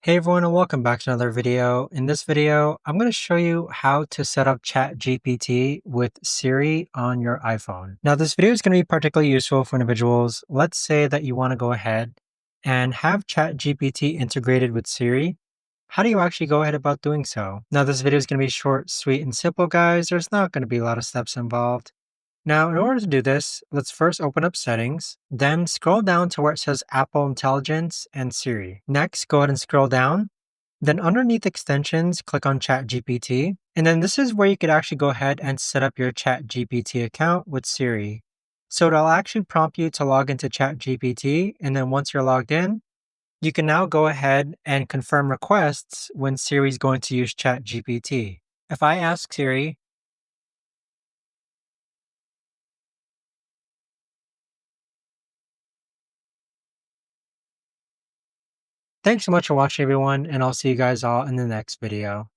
Hey everyone and welcome back to another video. In this video, I'm going to show you how to set up ChatGPT with Siri on your iPhone. Now this video is going to be particularly useful for individuals. Let's say that you want to go ahead and have ChatGPT integrated with Siri. How do you actually go ahead about doing so? Now this video is going to be short, sweet, and simple, guys. There's not going to be a lot of steps involved. Now, in order to do this, let's first open up Settings, then scroll down to where it says Apple Intelligence and Siri. Next, go ahead and scroll down. Then underneath Extensions, click on ChatGPT. And then this is where you could actually go ahead and set up your ChatGPT account with Siri. So it'll actually prompt you to log into ChatGPT. And then once you're logged in, you can now go ahead and confirm requests when Siri is going to use ChatGPT. If I ask Siri, thanks so much for watching, everyone, and I'll see you guys all in the next video.